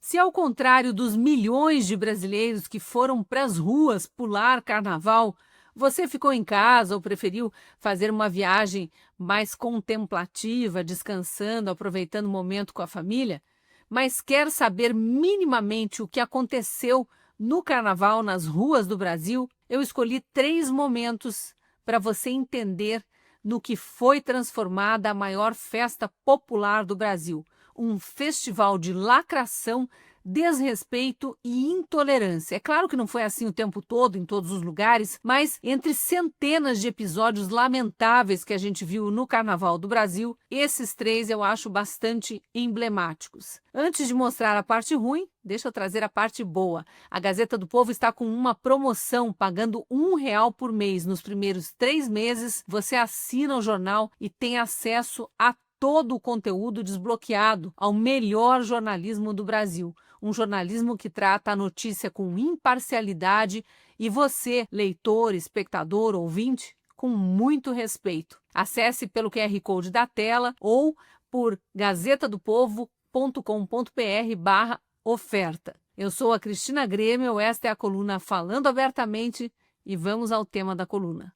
Se ao contrário dos milhões de brasileiros que foram para as ruas pular carnaval, você ficou em casa ou preferiu fazer uma viagem mais contemplativa, descansando, aproveitando o momento com a família, mas quer saber minimamente o que aconteceu no carnaval nas ruas do Brasil, eu escolhi 3 momentos para você entender no que foi transformada a maior festa popular do Brasil, um festival de lacração, desrespeito e intolerância. É claro que não foi assim o tempo todo, em todos os lugares, mas entre centenas de episódios lamentáveis que a gente viu no Carnaval do Brasil, esses 3 eu acho bastante emblemáticos. Antes de mostrar a parte ruim, deixa eu trazer a parte boa. A Gazeta do Povo está com uma promoção, pagando R$ 1 por mês. Nos primeiros 3 meses, você assina o jornal e tem acesso a todo o conteúdo desbloqueado, ao melhor jornalismo do Brasil. Um jornalismo que trata a notícia com imparcialidade e você, leitor, espectador, ouvinte, com muito respeito. Acesse pelo QR Code da tela ou por gazetadopovo.com.br/oferta. Eu sou a Cristina Grêmio, esta é a coluna Falando Abertamente e vamos ao tema da coluna.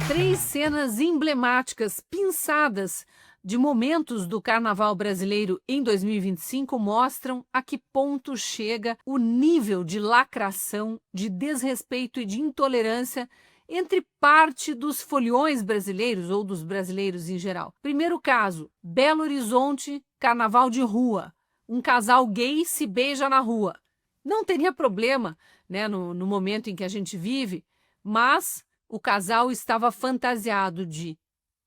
3 cenas emblemáticas, pinçadas de momentos do Carnaval brasileiro em 2025 mostram a que ponto chega o nível de lacração, de desrespeito e de intolerância entre parte dos foliões brasileiros ou dos brasileiros em geral. Primeiro caso, Belo Horizonte, Carnaval de rua. Um casal gay se beija na rua. Não teria problema, né, no momento em que a gente vive, mas o casal estava fantasiado de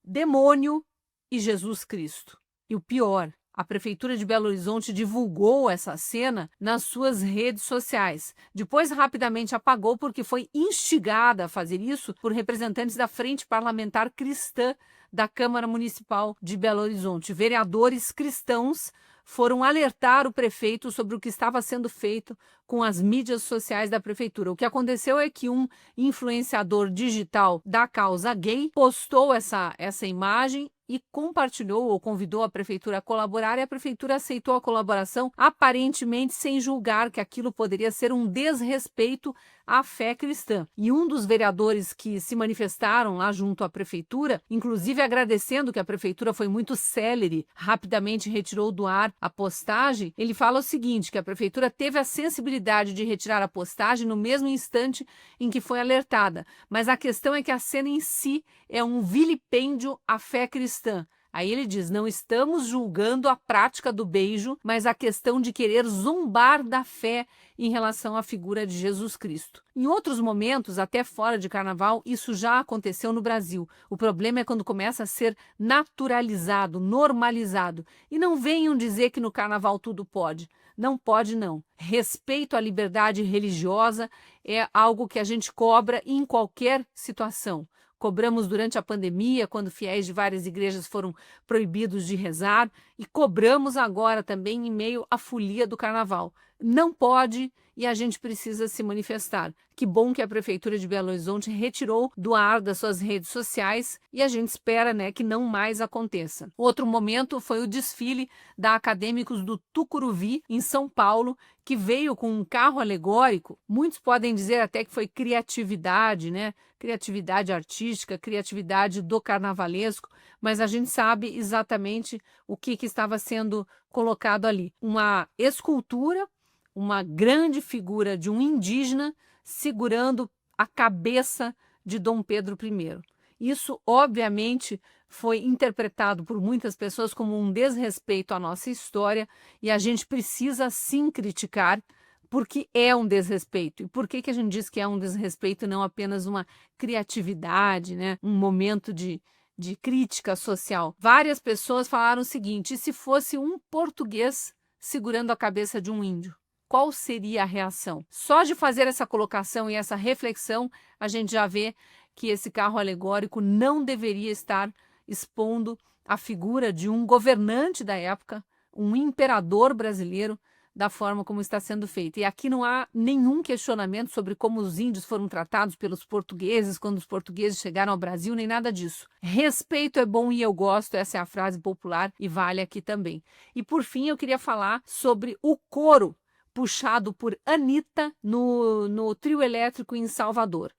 demônio e Jesus Cristo. E o pior, a Prefeitura de Belo Horizonte divulgou essa cena nas suas redes sociais. Depois, rapidamente apagou porque foi instigada a fazer isso por representantes da Frente Parlamentar Cristã da Câmara Municipal de Belo Horizonte. Vereadores cristãos foram alertar o prefeito sobre o que estava sendo feito com as mídias sociais da prefeitura. O que aconteceu é que um influenciador digital da causa gay postou essa imagem e compartilhou ou convidou a prefeitura a colaborar, e a prefeitura aceitou a colaboração, aparentemente sem julgar que aquilo poderia ser um desrespeito à fé cristã. E um dos vereadores que se manifestaram lá junto à prefeitura, inclusive agradecendo que a prefeitura foi muito célere, rapidamente retirou do ar a postagem, ele fala o seguinte, que a prefeitura teve a sensibilidade de retirar a postagem no mesmo instante em que foi alertada, mas a questão é que a cena em si é um vilipêndio à fé cristã. Aí ele diz, não estamos julgando a prática do beijo, mas a questão de querer zombar da fé em relação à figura de Jesus Cristo. Em outros momentos, até fora de carnaval, isso já aconteceu no Brasil. O problema é quando começa a ser naturalizado, normalizado. E não venham dizer que no carnaval tudo pode. Não pode, não. Respeito à liberdade religiosa é algo que a gente cobra em qualquer situação. Cobramos durante a pandemia, quando fiéis de várias igrejas foram proibidos de rezar, e cobramos agora também em meio à folia do carnaval. Não pode e a gente precisa se manifestar. Que bom que a Prefeitura de Belo Horizonte retirou do ar das suas redes sociais e a gente espera, né, que não mais aconteça. Outro momento foi o desfile da Acadêmicos do Tucuruvi, em São Paulo, que veio com um carro alegórico. Muitos podem dizer até que foi criatividade, né? Criatividade artística, criatividade do carnavalesco, mas a gente sabe exatamente o que estava sendo colocado ali. Uma escultura, uma grande figura de um indígena segurando a cabeça de Dom Pedro I. Isso, obviamente, foi interpretado por muitas pessoas como um desrespeito à nossa história e a gente precisa sim criticar, porque é um desrespeito. E por que a gente diz que é um desrespeito e não apenas uma criatividade, né? Um momento de crítica social? Várias pessoas falaram o seguinte, e se fosse um português segurando a cabeça de um índio? Qual seria a reação? Só de fazer essa colocação e essa reflexão, a gente já vê que esse carro alegórico não deveria estar expondo a figura de um governante da época, um imperador brasileiro, da forma como está sendo feita. E aqui não há nenhum questionamento sobre como os índios foram tratados pelos portugueses quando os portugueses chegaram ao Brasil, nem nada disso. Respeito é bom e eu gosto, essa é a frase popular e vale aqui também. E por fim, eu queria falar sobre o coro puxado por Anitta no trio elétrico em Salvador.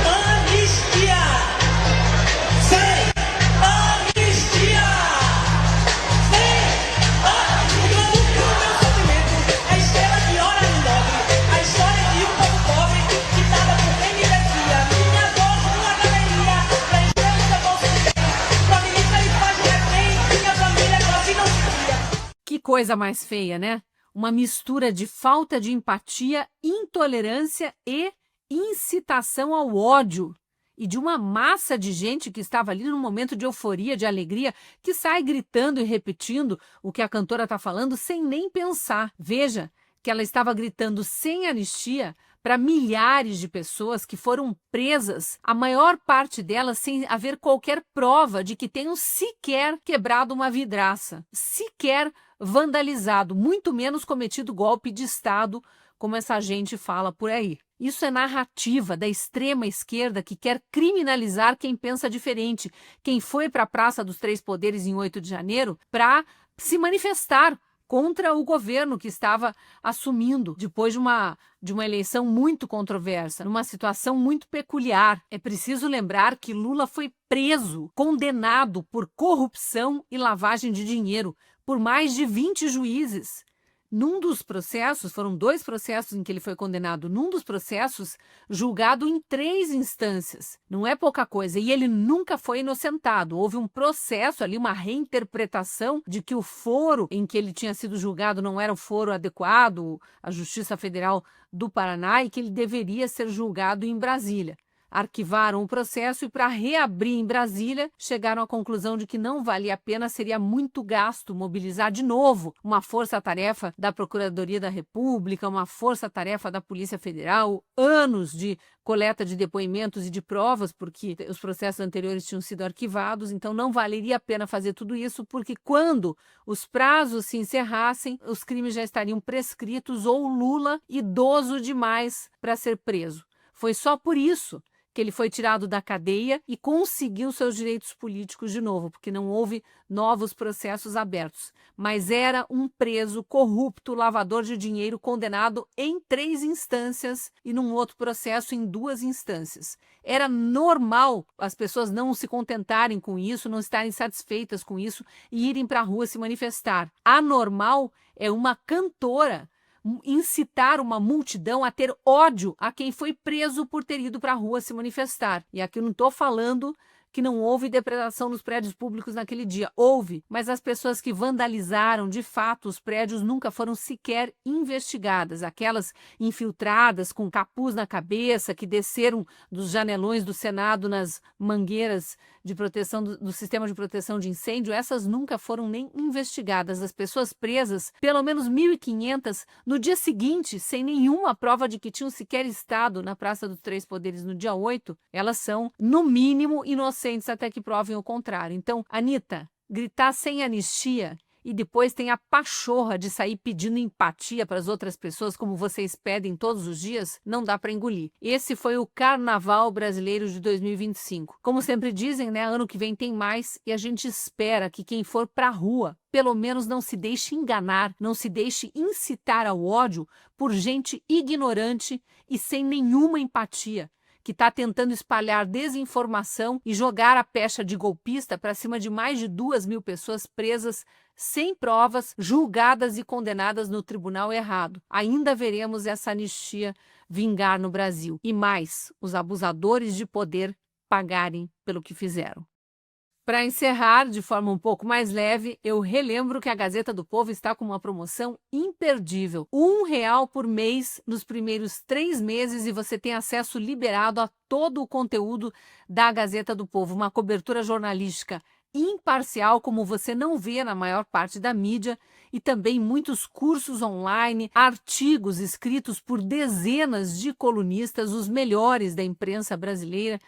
Anistia! Sem anistia! A estrela que ora no nobre, a história de um povo pobre que estava com epilepsia. Minha voz numa galeria, pra estrela da bolsa de bem, pra ministra e paz de refém, minha família quase não se via. Que coisa mais feia, né? Uma mistura de falta de empatia, intolerância e incitação ao ódio. E de uma massa de gente que estava ali num momento de euforia, de alegria, que sai gritando e repetindo o que a cantora está falando sem nem pensar. Veja que ela estava gritando sem anistia para milhares de pessoas que foram presas, a maior parte delas sem haver qualquer prova de que tenham sequer quebrado uma vidraça, sequer vandalizado, muito menos cometido golpe de Estado, como essa gente fala por aí. Isso é narrativa da extrema esquerda que quer criminalizar quem pensa diferente, quem foi para a Praça dos Três Poderes em 8 de janeiro para se manifestar contra o governo que estava assumindo depois de uma eleição muito controversa, numa situação muito peculiar. É preciso lembrar que Lula foi preso, condenado por corrupção e lavagem de dinheiro por mais de 20 juízes. Num dos processos, foram 2 processos em que ele foi condenado, num dos processos, julgado em 3 instâncias. Não é pouca coisa. E ele nunca foi inocentado. Houve um processo ali, uma reinterpretação de que o foro em que ele tinha sido julgado não era o foro adequado, a Justiça Federal do Paraná, e que ele deveria ser julgado em Brasília. Arquivaram o processo e, para reabrir em Brasília, chegaram à conclusão de que não valia a pena, seria muito gasto mobilizar de novo uma força-tarefa da Procuradoria da República, uma força-tarefa da Polícia Federal, anos de coleta de depoimentos e de provas, porque os processos anteriores tinham sido arquivados, então não valeria a pena fazer tudo isso, porque quando os prazos se encerrassem, os crimes já estariam prescritos ou Lula idoso demais para ser preso. Foi só por isso que ele foi tirado da cadeia e conseguiu seus direitos políticos de novo, porque não houve novos processos abertos. Mas era um preso corrupto, lavador de dinheiro, condenado em 3 instâncias e num outro processo em 2 instâncias. Era normal as pessoas não se contentarem com isso, não estarem satisfeitas com isso e irem para a rua se manifestar. Anormal é uma cantora incitar uma multidão a ter ódio a quem foi preso por ter ido para a rua se manifestar. E aqui eu não estou falando que não houve depredação nos prédios públicos naquele dia. Houve, mas as pessoas que vandalizaram, de fato, os prédios nunca foram sequer investigadas. Aquelas infiltradas com capuz na cabeça, que desceram dos janelões do Senado nas mangueiras de proteção do sistema de proteção de incêndio, essas nunca foram nem investigadas. As pessoas presas, pelo menos 1.500, no dia seguinte, sem nenhuma prova de que tinham sequer estado na Praça dos Três Poderes no dia 8, elas são, no mínimo, inocentes até que provem o contrário. Então, Anitta, gritar sem anistia e depois tem a pachorra de sair pedindo empatia para as outras pessoas, como vocês pedem todos os dias, não dá para engolir. Esse foi o Carnaval Brasileiro de 2025. Como sempre dizem, né, ano que vem tem mais e a gente espera que quem for para a rua, pelo menos não se deixe enganar, não se deixe incitar ao ódio por gente ignorante e sem nenhuma empatia, que está tentando espalhar desinformação e jogar a pecha de golpista para cima de mais de 2.000 pessoas presas sem provas, julgadas e condenadas no tribunal errado. Ainda veremos essa anistia vingar no Brasil. E mais, os abusadores de poder pagarem pelo que fizeram. Para encerrar, de forma um pouco mais leve, eu relembro que a Gazeta do Povo está com uma promoção imperdível. R$1 por mês nos primeiros 3 meses e você tem acesso liberado a todo o conteúdo da Gazeta do Povo. Uma cobertura jornalística imparcial, como você não vê na maior parte da mídia, e também muitos cursos online, artigos escritos por dezenas de colunistas, os melhores da imprensa brasileira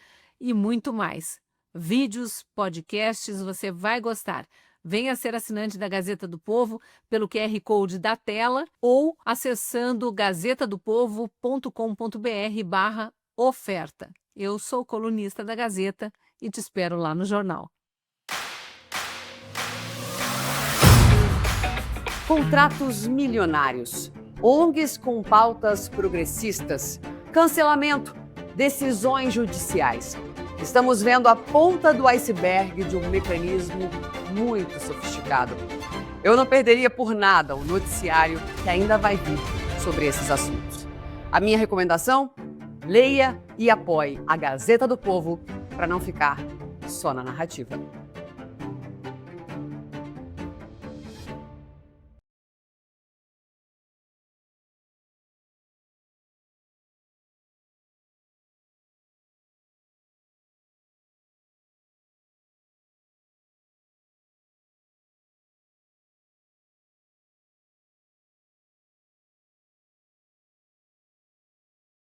e muito mais. vídeos, podcasts, você vai gostar. Venha ser assinante da Gazeta do Povo pelo QR Code da tela ou acessando gazetadopovo.com.br/oferta. Eu sou colunista da Gazeta e te espero lá no jornal. Contratos milionários, ONGs com pautas progressistas, cancelamento, decisões judiciais. Estamos vendo a ponta do iceberg de um mecanismo muito sofisticado. Eu não perderia por nada o noticiário que ainda vai vir sobre esses assuntos. A minha recomendação? Leia e apoie a Gazeta do Povo para não ficar só na narrativa.